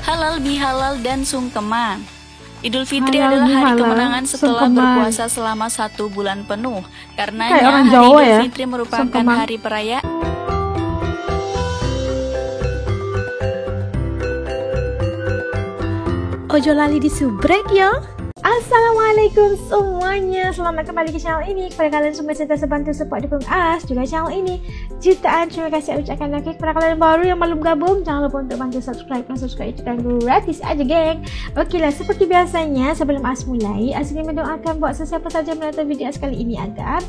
Halal bihalal dan sungkeman. Idul Fitri Halal adalah hari bihalal, kemenangan setelah sungkeman. berpuasa selama 1 bulan penuh. Karenanya Kayak orang hari Jawa Idul ya, Fitri merupakan sungkeman. hari perayaan Ojo lali di subrek yo. Assalamualaikum semuanya, selamat kembali ke channel ini. Kepada kalian semua serta sebantu support dukung As juga channel ini, jutaan terima kasih ucapkan lagi. Kepada kalian baru yang belum gabung, jangan lupa untuk bantu subscribe. Dan subscribe itu kan gratis aja geng. Oke lah, seperti biasanya sebelum As mulai, As ingin mendoakan buat sesiapa saja menonton video As kali ini agar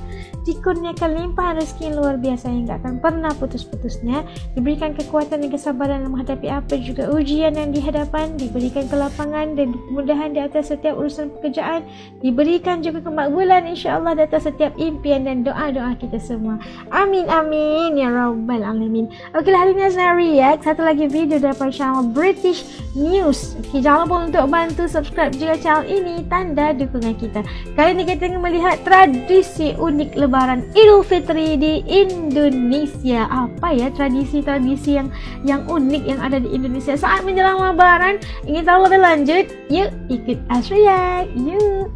dikurniakan limpahan rezeki yang luar biasa yang gak akan pernah putus-putusnya, diberikan kekuatan dan kesabaran dalam menghadapi apa juga ujian yang dihadapan, diberikan kelapangan dan kemudahan di atas setiap urusan pekerjaan, diberikan juga kemakbulan insyaAllah di atas setiap impian dan doa-doa kita semua. Amin amin ya rabbal alamin. Okey lah, hari ini saya react satu lagi video daripada channel British News. Okey, jangan lupa untuk bantu subscribe juga channel ini, tanda dukungan kita. Kali ini kita akan melihat tradisi unik lebaran Idul Fitri di Indonesia. Apa ya tradisi-tradisi yang unik yang ada di Indonesia saat menjelang lebaran? Ingin tahu lebih lanjut? Yuk ikut As react. Yuk.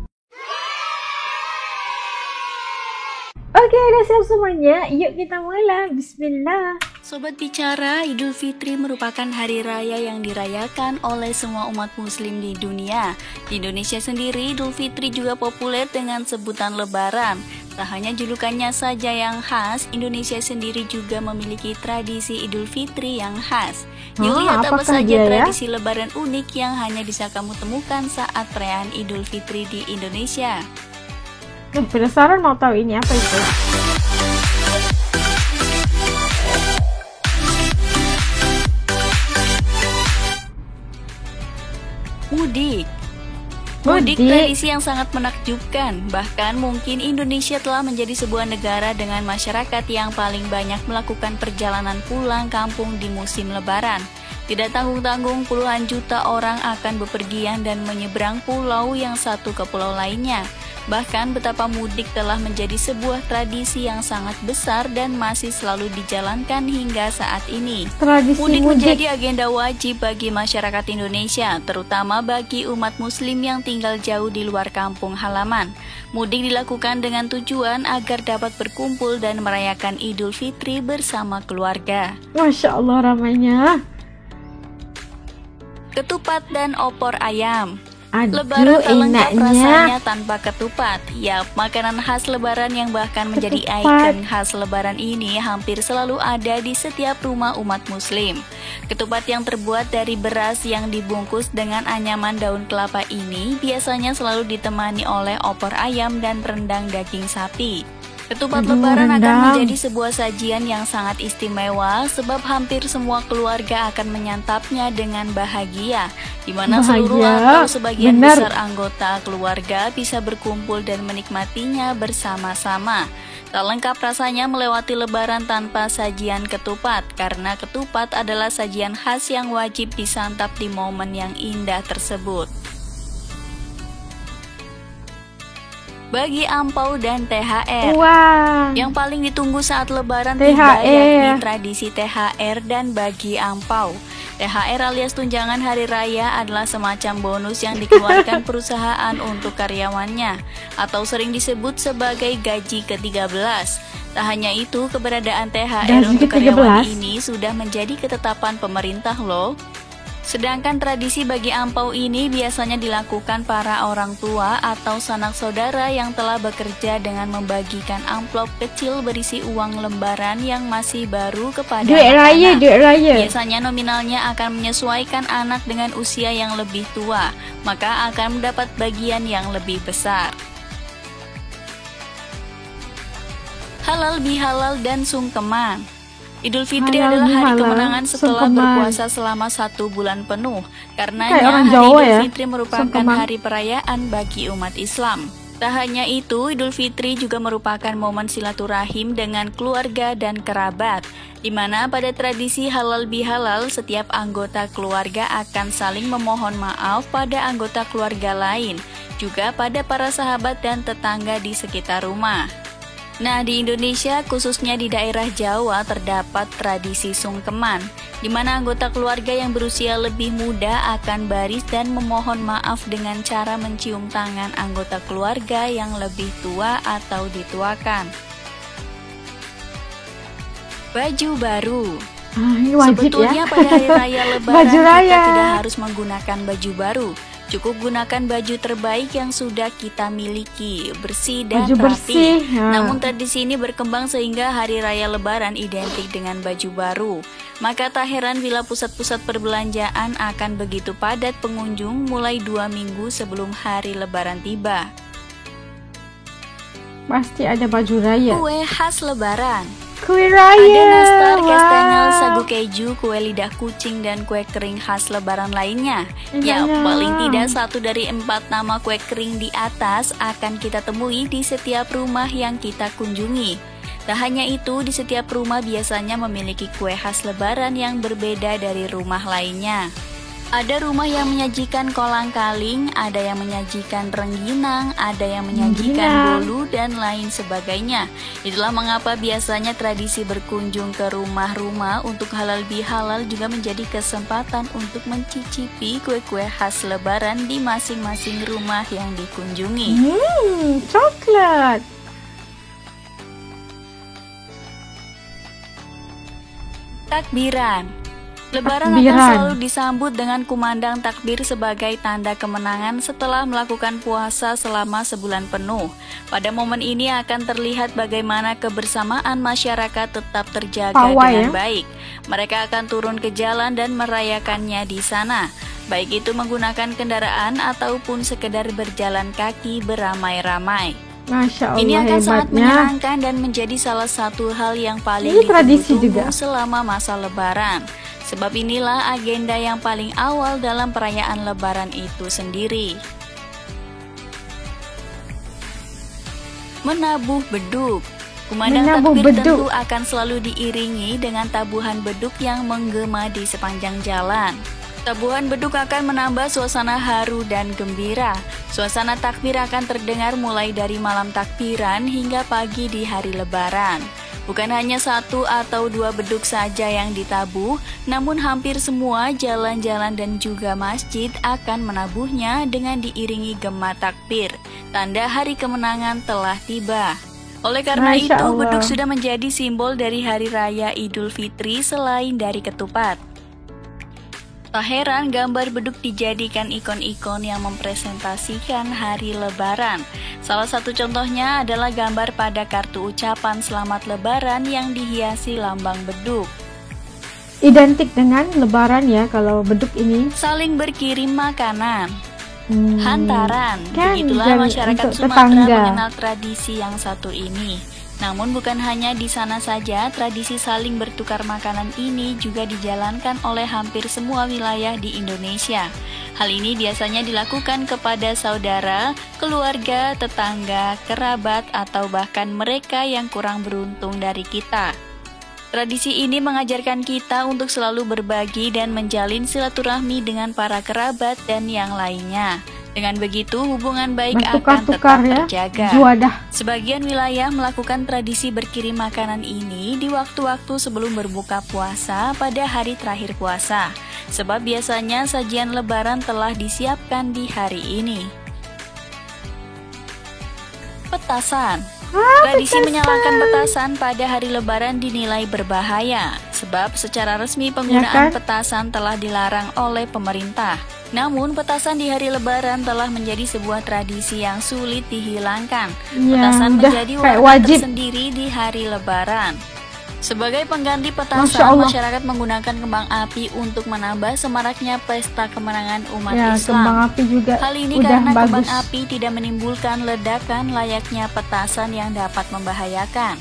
Oke, udah siap semuanya. Yuk kita mulai. Bismillah. Sobat Bicara, Idul Fitri merupakan hari raya yang dirayakan oleh semua umat muslim di dunia. Di Indonesia sendiri, Idul Fitri juga populer dengan sebutan Lebaran. Tak hanya julukannya saja yang khas, Indonesia sendiri juga memiliki tradisi Idul Fitri yang khas. Yuk lihat apa saja tradisi Lebaran unik yang hanya bisa kamu temukan saat perayaan Idul Fitri di Indonesia. Penasaran mau tahu ini apa itu? Mudik. Mudik tradisi yang sangat menakjubkan. Bahkan mungkin Indonesia telah menjadi sebuah negara dengan masyarakat yang paling banyak melakukan perjalanan pulang kampung di musim lebaran. Tidak tanggung-tanggung puluhan juta orang akan bepergian dan menyeberang pulau yang satu ke pulau lainnya. Bahkan betapa mudik telah menjadi sebuah tradisi yang sangat besar dan masih selalu dijalankan hingga saat ini. Mudik menjadi agenda wajib bagi masyarakat Indonesia, terutama bagi umat muslim yang tinggal jauh di luar kampung halaman. Mudik dilakukan dengan tujuan agar dapat berkumpul dan merayakan Idul Fitri bersama keluarga. Masya Allah ramainya. Ketupat dan opor ayam. Aduh, Lebaran tak lengkap enaknya rasanya tanpa ketupat. Yap, makanan khas lebaran yang bahkan menjadi ikon khas lebaran ini hampir selalu ada di setiap rumah umat muslim. Ketupat yang terbuat dari beras yang dibungkus dengan anyaman daun kelapa ini biasanya selalu ditemani oleh opor ayam dan rendang daging sapi. Ketupat lebaran akan menjadi sebuah sajian yang sangat istimewa sebab hampir semua keluarga akan menyantapnya dengan bahagia, di mana seluruh atau sebagian besar anggota keluarga bisa berkumpul dan menikmatinya bersama-sama. Tak lengkap rasanya melewati lebaran tanpa sajian ketupat, karena ketupat adalah sajian khas yang wajib disantap di momen yang indah tersebut. Bagi angpau dan THR. Yang paling ditunggu saat lebaran tiba yakni tradisi THR dan bagi angpau. THR alias tunjangan hari raya adalah semacam bonus yang dikeluarkan perusahaan untuk karyawannya, atau sering disebut sebagai gaji ke-13. Tak hanya itu, keberadaan THR untuk karyawan ini sudah menjadi ketetapan pemerintah loh. Sedangkan tradisi bagi angpau ini biasanya dilakukan para orang tua atau sanak saudara yang telah bekerja dengan membagikan amplop kecil berisi uang lembaran yang masih baru kepada anak-anak. Biasanya nominalnya akan menyesuaikan anak dengan usia yang lebih tua, maka akan mendapat bagian yang lebih besar. Halal bihalal dan sungkeman. Idul Fitri adalah hari kemenangan setelah berpuasa selama 1 bulan penuh. Karenanya hari Idul Fitri merupakan hari perayaan bagi umat Islam. Tak hanya itu, Idul Fitri juga merupakan momen silaturahim dengan keluarga dan kerabat, di mana pada tradisi halal bihalal setiap anggota keluarga akan saling memohon maaf pada anggota keluarga lain, juga pada para sahabat dan tetangga di sekitar rumah. Nah, di Indonesia, khususnya di daerah Jawa, terdapat tradisi sungkeman, di mana anggota keluarga yang berusia lebih muda akan baris dan memohon maaf dengan cara mencium tangan anggota keluarga yang lebih tua atau dituakan. Baju baru. Ini wajib Sebetulnya ya. pada hari raya Lebaran Baju raya. kita tidak harus menggunakan baju baru. Cukup gunakan baju terbaik yang sudah kita miliki, bersih dan Baju rapi. bersih, ya. Namun tradisi ini berkembang sehingga hari raya Lebaran identik dengan baju baru. Maka tak heran bila pusat-pusat perbelanjaan akan begitu padat pengunjung mulai 2 minggu sebelum hari Lebaran tiba. Pasti ada baju raya. Kue khas Lebaran. Kue raya. Ada nastar, kastengel, Wow. sagu keju, kue lidah kucing, dan kue kering khas Lebaran lainnya. Ya, Iya. paling tidak 1 dari 4 nama kue kering di atas akan kita temui di setiap rumah yang kita kunjungi. Tak hanya itu, di setiap rumah biasanya memiliki kue khas Lebaran yang berbeda dari rumah lainnya. Ada rumah yang menyajikan kolang-kaling, ada yang menyajikan rengginang, ada yang menyajikan bolu, dan lain sebagainya. Itulah mengapa biasanya tradisi berkunjung ke rumah-rumah untuk halal bihalal juga menjadi kesempatan untuk mencicipi kue-kue khas Lebaran di masing-masing rumah yang dikunjungi. Coklat. Takbiran. Lebaran akan Takbiran. selalu disambut dengan kumandang takbir sebagai tanda kemenangan setelah melakukan puasa selama sebulan penuh. Pada momen ini akan terlihat bagaimana kebersamaan masyarakat tetap terjaga Pawai, dengan baik. Mereka akan turun ke jalan dan merayakannya di sana, baik itu menggunakan kendaraan ataupun sekedar berjalan kaki beramai-ramai. Masya Allah, Ini akan sangat hebatnya. menyenangkan dan menjadi salah satu hal yang paling Ini tradisi ditunggu-tunggu juga. selama masa Lebaran. Sebab inilah agenda yang paling awal dalam perayaan Lebaran itu sendiri. Menabuh beduk. Kumandang Menabuh takbir beduk. tentu akan selalu diiringi dengan tabuhan beduk yang menggema di sepanjang jalan. Tabuhan beduk akan menambah suasana haru dan gembira. Suasana takbir akan terdengar mulai dari malam takbiran hingga pagi di hari Lebaran. Bukan hanya 1 atau 2 beduk saja yang ditabuh, namun hampir semua jalan-jalan dan juga masjid akan menabuhnya dengan diiringi gema takbir, tanda hari kemenangan telah tiba. Oleh karena Masya itu, Allah. beduk sudah menjadi simbol dari Hari Raya Idul Fitri selain dari ketupat. Tak heran gambar beduk dijadikan ikon-ikon yang mempresentasikan hari Lebaran. Salah satu contohnya adalah gambar pada kartu ucapan Selamat Lebaran yang dihiasi lambang beduk. Identik dengan Lebaran ya kalau beduk ini. Saling berkirim makanan. Hantaran. Kan, Begitulah dan masyarakat untuk Sumatera tetangga. mengenal tradisi yang satu ini. Namun bukan hanya di sana saja, tradisi saling bertukar makanan ini juga dijalankan oleh hampir semua wilayah di Indonesia. Hal ini biasanya dilakukan kepada saudara, keluarga, tetangga, kerabat, atau bahkan mereka yang kurang beruntung dari kita. Tradisi ini mengajarkan kita untuk selalu berbagi dan menjalin silaturahmi dengan para kerabat dan yang lainnya. Dengan begitu, hubungan baik akan Bertukar-tukar tetap ya. terjaga. Juadah. Sebagian wilayah melakukan tradisi berkirim makanan ini di waktu-waktu sebelum berbuka puasa pada hari terakhir puasa. Sebab biasanya sajian Lebaran telah disiapkan di hari ini. Petasan. Tradisi menyalakan petasan pada hari Lebaran dinilai berbahaya, sebab secara resmi penggunaan petasan telah dilarang oleh pemerintah. Namun, petasan di hari Lebaran telah menjadi sebuah tradisi yang sulit dihilangkan. Petasan menjadi warna tersendiri di hari Lebaran. Sebagai pengganti petasan, masyarakat menggunakan kembang api untuk menambah semaraknya pesta kemenangan umat Islam. Kembang api juga Hal ini karena kembang api tidak menimbulkan ledakan layaknya petasan yang dapat membahayakan.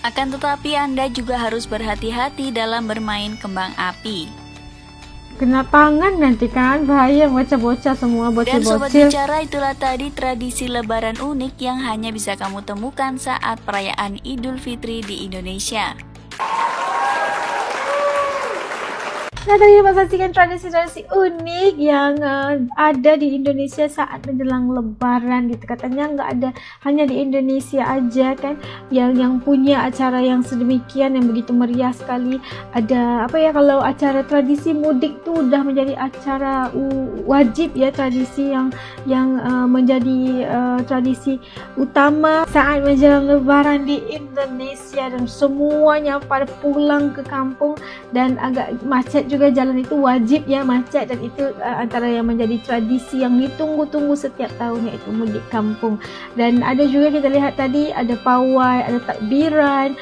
Akan tetapi Anda juga harus berhati-hati dalam bermain kembang api. Kena tangan nanti kan, bahaya bocah-bocah semua, Dan Sobat bocil-bocil. Bicara, itulah tadi tradisi Lebaran unik yang hanya bisa kamu temukan saat perayaan Idul Fitri di Indonesia. Nah, tadi dapat saksikan tradisi-tradisi unik yang ada di Indonesia saat menjelang Lebaran gitu. Katanya nggak ada hanya di Indonesia aja kan yang punya acara yang sedemikian, yang begitu meriah sekali. Ada apa ya, kalau acara tradisi mudik tuh udah menjadi acara wajib ya, tradisi yang menjadi tradisi utama saat menjelang Lebaran di Indonesia, dan semuanya pada pulang ke kampung, dan agak macet juga, jalan itu wajib ya macet, dan itu antara yang menjadi tradisi yang ditunggu-tunggu setiap tahun, yaitu mudik kampung. Dan ada juga kita lihat tadi ada pawai, ada takbiran,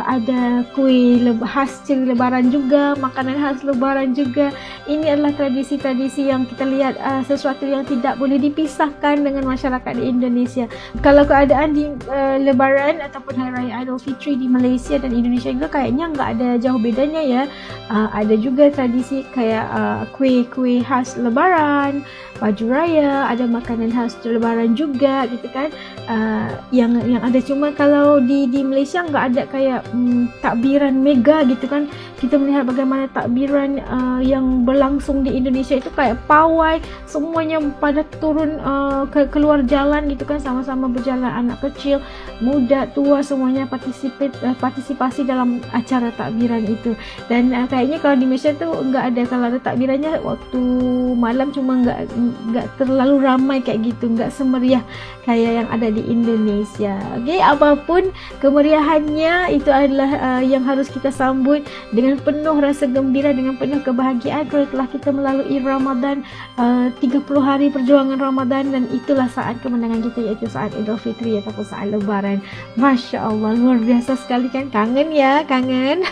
ada kue khas ciri Lebaran juga, makanan khas Lebaran juga. Ini adalah tradisi-tradisi yang kita lihat sesuatu yang tidak boleh dipisahkan dengan masyarakat di Indonesia. Kalau keadaan di Lebaran ataupun Hari Raya Aidilfitri di Malaysia dan Indonesia juga kayaknya nggak ada jauh bedanya ya. Ada juga tradisi kayak kue-kue khas Lebaran, baju raya, ada makanan khas Lebaran juga gitu kan. Yang ada, cuma kalau di Malaysia nggak ada kayak takbiran mega gitu kan. Kita melihat bagaimana takbiran yang berlangsung di Indonesia itu kayak pawai, semuanya pada turun keluar jalan gitu kan, sama-sama berjalan, anak kecil, muda, tua, semuanya partisipasi dalam acara takbiran itu. Dan kayaknya kalau di Malaysia tuh nggak ada, kalau ada takbirannya waktu malam, cuma nggak terlalu ramai kayak gitu, nggak semeriah kayak yang ada di Indonesia. Oke, apapun kemeriahannya, itu adalah yang harus kita sambut dengan penuh rasa gembira, dengan penuh kebahagiaan kalau telah kita melalui Ramadan, 30 hari perjuangan Ramadan, dan itulah saat kemenangan kita, yaitu saat Aidilfitri ataupun saat Lebaran. Masya Allah, luar biasa sekali kan. Kangen ya, kangen.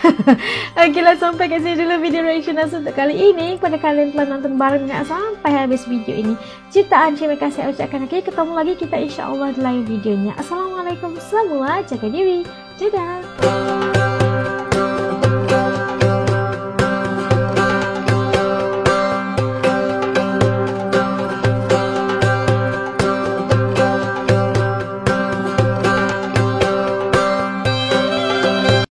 Oke lah, sampai ke sini dulu video reaction untuk kali ini. Kepada kalian telah nonton bareng sampai habis video ini, jutaan terima kasih saya ucapkan. Oke, ketemu lagi kita insya Allah di live videonya. Assalamualaikum semua, jaga diri, dadah.